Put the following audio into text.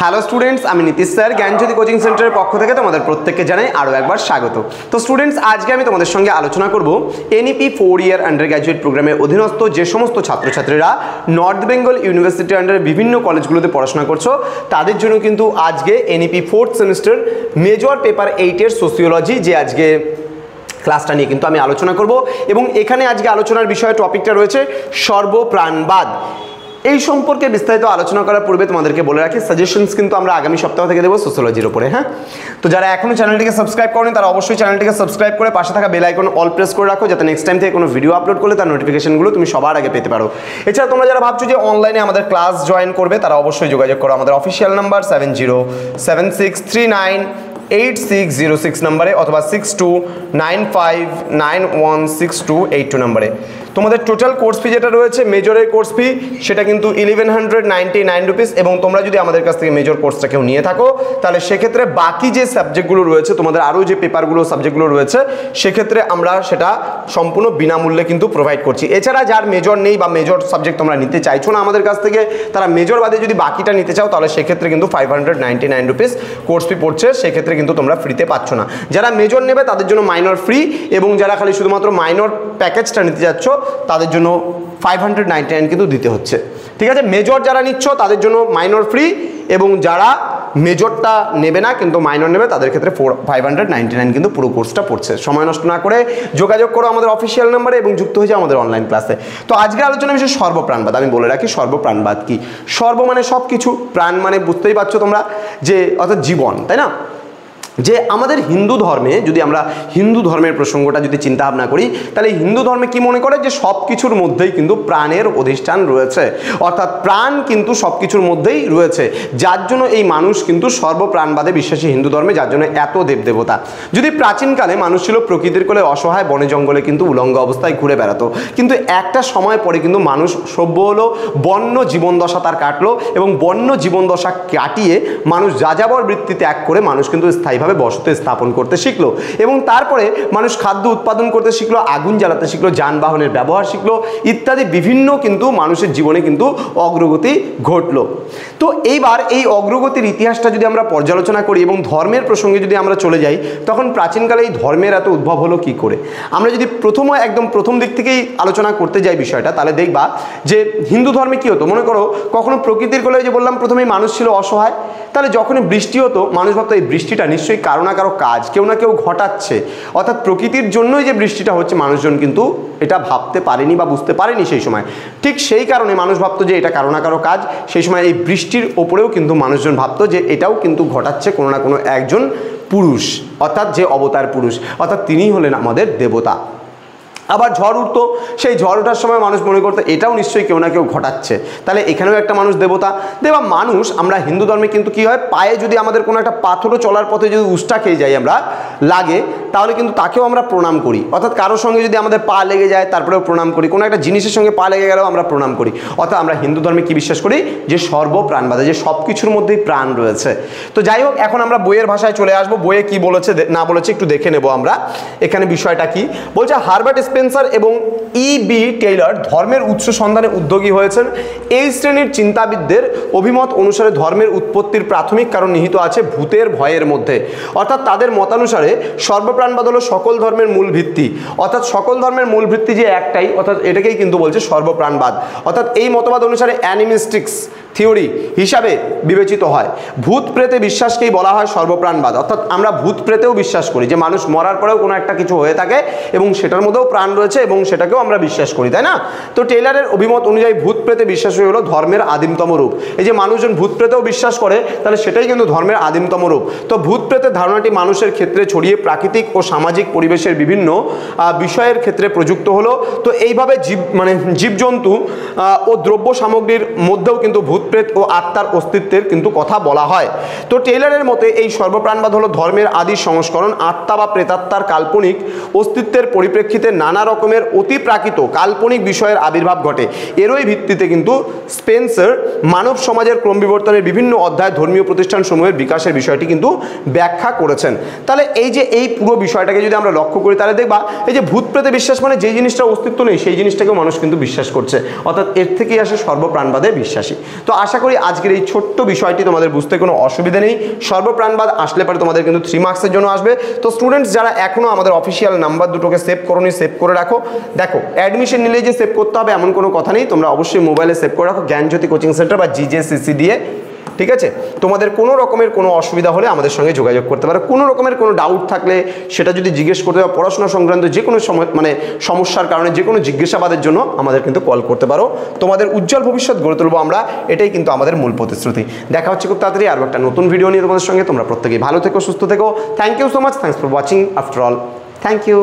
Hello students, আমি Nitish sir জ্ঞানজ্যোতি coaching সেন্টারের পক্ষ থেকে তোমাদের প্রত্যেককে জানাই আরও একবার স্বাগত। তো স্টুডেন্টস, আজকে আমি তোমাদের সঙ্গে আলোচনা করব এনইপি 4 ইয়ার আন্ডার গ্র্যাজুয়েট প্রোগ্রামের অধীনস্থ যে সমস্ত ছাত্রছাত্রীরা নর্থ বেঙ্গল ইউনিভার্সিটির আন্ডারে বিভিন্ন কলেজগুলোতে পড়াশোনা করছো তাদের জন্য কিন্তু আজকে NEP 4th semester major paper 8-এর সোসিওলজি যে আজকে ক্লাসটা নিয়ে কিন্তু আমি আলোচনা করব। এবং এখানে আজকে আলোচনার বিষয় টপিকটা রয়েছে সর্বপ্রাণবাদ। এই সম্পর্কে বিস্তারিত আলোচনা করার পূর্বে তোমাদেরকে বলে রাখি, সাজেশনস কিন্তু আমরা আগামী সপ্তাহ থেকে দেবো সোসিওলজির উপরে। হ্যাঁ, তো যারা এখনো চ্যানেলটিকে সাবস্ক্রাইব করেনি তারা অবশ্যই চ্যানেলটিকে সাবস্ক্রাইব করে পাশে থাকা বেল আইকন অল প্রেস করে রাখো, যাতে নেক্সট টাইম থেকে কোনো ভিডিও আপলোড করলে তার নোটিফিকেশনগুলো তুমি সবার আগে পেতে পারো। এছাড়া তোমরা যারা ভাবছো যে অনলাইনে আমাদের ক্লাস জয়েন করবে তারা অবশ্যই যোগাযোগ করো আমাদের অফিসিয়াল নাম্বার 7076398606 নম্বরে অথবা 6295916282 নম্বরে। তোমাদের টোটাল কোর্স ফি যেটা রয়েছে মেজরের কোর্স ফি সেটা কিন্তু 1199 রুপিস। এবং তোমরা যদি আমাদের কাছ থেকে মেজর কোর্সটা কেউ নিয়ে থাকো তাহলে সেক্ষেত্রে বাকি যে সাবজেক্টগুলো রয়েছে, তোমাদের আরও যে পেপারগুলো সাবজেক্টগুলো রয়েছে, সেক্ষেত্রে আমরা সেটা সম্পূর্ণ বিনামূল্যে কিন্তু প্রোভাইড করছি। এছাড়া যার মেজর নেই বা মেজর সাবজেক্ট তোমরা নিতে চাইছো না আমাদের কাছ থেকে, তারা মেজর বাদে যদি বাকিটা নিতে চাও তাহলে সেক্ষেত্রে কিন্তু 599 রুপিস কোর্স ফি পড়ছে, সেক্ষেত্রে কিন্তু তোমরা ফ্রিতে পাচ্ছ না। যারা মেজর নেবে তাদের জন্য মাইনর ফ্রি, এবং যারা খালি শুধুমাত্র মাইনর প্যাকেজটা নিতে যাচ্ছ তাদের জন্য 599 কিন্তু দিতে হচ্ছে। ঠিক আছে, মেজর যারা নিচ্ছ তাদের জন্য মাইনর ফ্রি, এবং যারা মেজরটা নেবে না কিন্তু মাইনর নেবে তাদের ক্ষেত্রে 599 কিন্তু পুরো কোর্সটা পড়ছে। সময় নষ্ট না করে যোগাযোগ করো আমাদের অফিসিয়াল নাম্বারে এবং যুক্ত হয়ে যাও আমাদের অনলাইন ক্লাসে। তো আজকে আলোচনা বিষয় সর্বপ্রাণবাদ। আমি বলে রাখি সর্বপ্রাণবাদ কি। সর্ব মানে সব কিছু, প্রাণ মানে বুঝতেই পারছো তোমরা যে অর্থাৎ জীবন, তাই না? যে আমাদের হিন্দু ধর্মে যদি আমরা হিন্দু ধর্মের প্রসঙ্গটা যদি চিন্তা ভাবনা করি তাহলে হিন্দু ধর্মে কি মনে করে যে সব কিছুর মধ্যেই কিন্তু প্রাণের অধিষ্ঠান রয়েছে, অর্থাৎ প্রাণ কিন্তু সব কিছুর মধ্যেই রয়েছে, যার জন্য এই মানুষ কিন্তু সর্বপ্রাণবাদে বিশ্বাসী হিন্দু ধর্মে, যার জন্য এত দেবদেবতা। যদি প্রাচীনকালে মানুষ ছিল প্রকৃতির কোলে অসহায়, বনে জঙ্গলে কিন্তু উলঙ্গ অবস্থায় ঘুরে বেড়াতো, কিন্তু একটা সময় পরে কিন্তু মানুষ সভ্য হলো, বন্য জীবনদশা তার কাটলো, এবং বন্য জীবনদশা কাটিয়ে মানুষ যাযাবর বৃত্তি ত্যাগ করে মানুষ কিন্তু স্থায়ী বসতি স্থাপন করতে শিখলো। এবং তারপরে মানুষ খাদ্য উৎপাদন করতে শিখলো, আগুন জ্বালাতে শিখলো, যানবাহনের ব্যবহার শিখলো, ইত্যাদি বিভিন্ন কিন্তু মানুষের জীবনে কিন্তু অগ্রগতি ঘটলো। তো এইবার এই অগ্রগতির ইতিহাসটা যদি আমরা পর্যালোচনা করি এবং ধর্মের প্রসঙ্গে যদি আমরা চলে যাই, তখন প্রাচীনকালে এই ধর্মের এত উদ্ভব হলো কি করে। আমরা যদি একদম প্রথম দিক থেকেই আলোচনা করতে যাই বিষয়টা, তাহলে দেখবা যে হিন্দু ধর্মে কি হতো। মনে করো কখনো প্রকৃতির কোলে, যে বললাম প্রথমেই মানুষ ছিল অসহায়, তাহলে যখনই বৃষ্টি হতো মানুষ ভাবতো এই বৃষ্টিটা নিশ্চয়ই কারো না কারো কাজ, কেউ না কেউ ঘটাচ্ছে, অর্থাৎ প্রকৃতির জন্যই যে বৃষ্টিটা হচ্ছে। মানুষজন কিন্তু এটা ভাবতে পারেনি বা বুঝতে পারেনি সেই সময়। ঠিক সেই কারণে মানুষ ভাবতো যে এটা কারো না কারো কাজ। সেই সময় এই বৃষ্টির ওপরেও কিন্তু মানুষজন ভাবতো যে এটাও কিন্তু ঘটাচ্ছে কোনো না কোনো একজন পুরুষ, অর্থাৎ যে অবতার পুরুষ, অর্থাৎ তিনিই হলেন আমাদের দেবতা। আবার ঝড় উঠতো, সেই ঝড় ওঠার সময় মানুষ মনে করতো এটাও নিশ্চয়ই কেউ না কেউ ঘটাচ্ছে, তাহলে এখানেও একটা মানুষ দেবতা। দেবা মানুষ আমরা হিন্দু ধর্মে কিন্তু কি হয়, পায়ে যদি আমাদের কোনো একটা পাথরও চলার পথে যদি উষ্টা খেয়ে যাই আমরা লাগে, তাহলে কিন্তু তাকেও আমরা প্রণাম করি। অর্থাৎ কারোর সঙ্গে যদি আমাদের পা লেগে যায় তারপরেও প্রণাম করি, কোনো একটা জিনিসের সঙ্গে পা লেগে গেলেও আমরা প্রণাম করি। অর্থাৎ আমরা হিন্দু ধর্মে কি বিশ্বাস করি, যে সর্বপ্রাণবাদে, যে সব কিছুর মধ্যেই প্রাণ রয়েছে। তো যাই হোক, এখন আমরা বইয়ের ভাষায় চলে আসবো। বইয়ে কি বলেছে না বলেছে একটু দেখে নেব আমরা। এখানে বিষয়টা কি বলছে, হারবার্ট স্পেন্সার এবং E.B. টেইলর ধর্মের উৎস সন্ধানে উদ্যোগী হয়েছেন। এই শ্রেণীর চিন্তাবিদদের অভিমত অনুসারে ধর্মের উৎপত্তির প্রাথমিক কারণ নিহিত আছে ভূতের ভয়ের মধ্যে। অর্থাৎ তাদের মতানুসারে সর্বপ্রাণবাদ হলো সকল ধর্মের মূল ভিত্তি, অর্থাৎ সকল ধর্মের মূল ভিত্তি যে একটাই, অর্থাৎ এটাকেই কিন্তু বলছে সর্বপ্রাণবাদ। অর্থাৎ এই মতবাদ অনুসারে অ্যানিমিস্টিক্স থিওরি হিসাবে বিবেচিত হয়। ভূত প্রেতে বিশ্বাসকেই বলা হয় সর্বপ্রাণবাদ। অর্থাৎ আমরা ভূত প্রেতেও বিশ্বাস করি, যে মানুষ মরার পরেও কোনো একটা কিছু হয়ে থাকে এবং সেটার মধ্যেও প্রাণ রয়েছে এবং সেটাকেও আমরা বিশ্বাস করি, তাই না? তো টেইলরের অভিমত অনুযায়ী ভূত প্রেতে বিশ্বাসই হলো ধর্মের আদিমতম রূপ। এই যে মানুষজন ভূত প্রেতেও বিশ্বাস করে, তাহলে সেটাই কিন্তু ধর্মের আদিমতম রূপ। তো ভূত প্রেতের ধারণাটি মানুষের ক্ষেত্রে ছড়িয়ে প্রাকৃতিক ও সামাজিক পরিবেশের বিভিন্ন বিষয়ের ক্ষেত্রে প্রযুক্ত হলো। তো এইভাবে জীবজন্তু ও দ্রব্য সামগ্রীর মধ্যেও কিন্তু ভূতপ্রেত ও আত্মার অস্তিত্বের কিন্তু কথা বলা হয়। তো টেইলরের মতে এই সর্বপ্রাণবাদ হলো ধর্মের আদি সংস্করণ। আত্মা বা প্রেতাত্মার কাল্পনিক অস্তিত্বের পরিপ্রেক্ষিতে নানা রকমের অতিপ্রাকৃত কাল্পনিক বিষয়ের আবির্ভাব ঘটে। এরই ভিত্তিতে কিন্তু স্পেন্সার মানব সমাজের ক্রম বিবর্তনের বিভিন্ন অধ্যায় ধর্মীয় প্রতিষ্ঠানসমূহের বিকাশের বিষয়টি কিন্তু ব্যাখ্যা করেছেন। তাহলে এই যে এই পুরো বিষয়টাকে যদি আমরা লক্ষ্য করি তাহলে দেখবা এই যে ভূত প্রেতে বিশ্বাস মানে যে জিনিসটার অস্তিত্ব নেই সেই জিনিসটাকেও মানুষ কিন্তু বিশ্বাস করছে, অর্থাৎ এর থেকেই আসে সর্বপ্রাণবাদে বিশ্বাসী। তো আশা করি আজকের এই ছোট্ট বিষয়টি তোমাদের বুঝতে কোনো অসুবিধা নেই। সর্বপ্রাণবাদ আসলে পরে তোমাদের কিন্তু 3 মার্কসের জন্য আসবে। তো স্টুডেন্টস যারা এখনও আমাদের অফিসিয়াল নাম্বার দুটোকে সেভ করোনি, সেভ করে রাখো। দেখো অ্যাডমিশন নিলেই যে সেভ করতে হবে এমন কোনো কথা নেই, তোমরা অবশ্যই মোবাইলে সেভ করে রাখো জ্ঞানজ্যোতি কোচিং সেন্টার বা জিজেসিসি দিয়ে, ঠিক আছে। তোমাদের কোনো রকমের কোনো অসুবিধা হলে আমাদের সঙ্গে যোগাযোগ করতে পারো। কোনো রকমের কোনো ডাউট থাকলে সেটা যদি জিজ্ঞেস করতে পারো, পড়াশোনা সংক্রান্ত যে কোনো সমস্যার কারণে যে কোনো জিজ্ঞাসাবাদের জন্য আমাদের কিন্তু কল করতে পারো। তোমাদের উজ্জ্বল ভবিষ্যৎ গড়ে তুলবো আমরা, এটাই কিন্তু আমাদের মূল প্রতিশ্রুতি। দেখা হচ্ছে খুব তাড়াতাড়ি আরও একটা নতুন ভিডিও নিয়ে তোমাদের সঙ্গে। তোমরা প্রত্যেকেই ভালো থেকো, সুস্থ থেকো। Thank you so much, thanks for watching after all, thank you.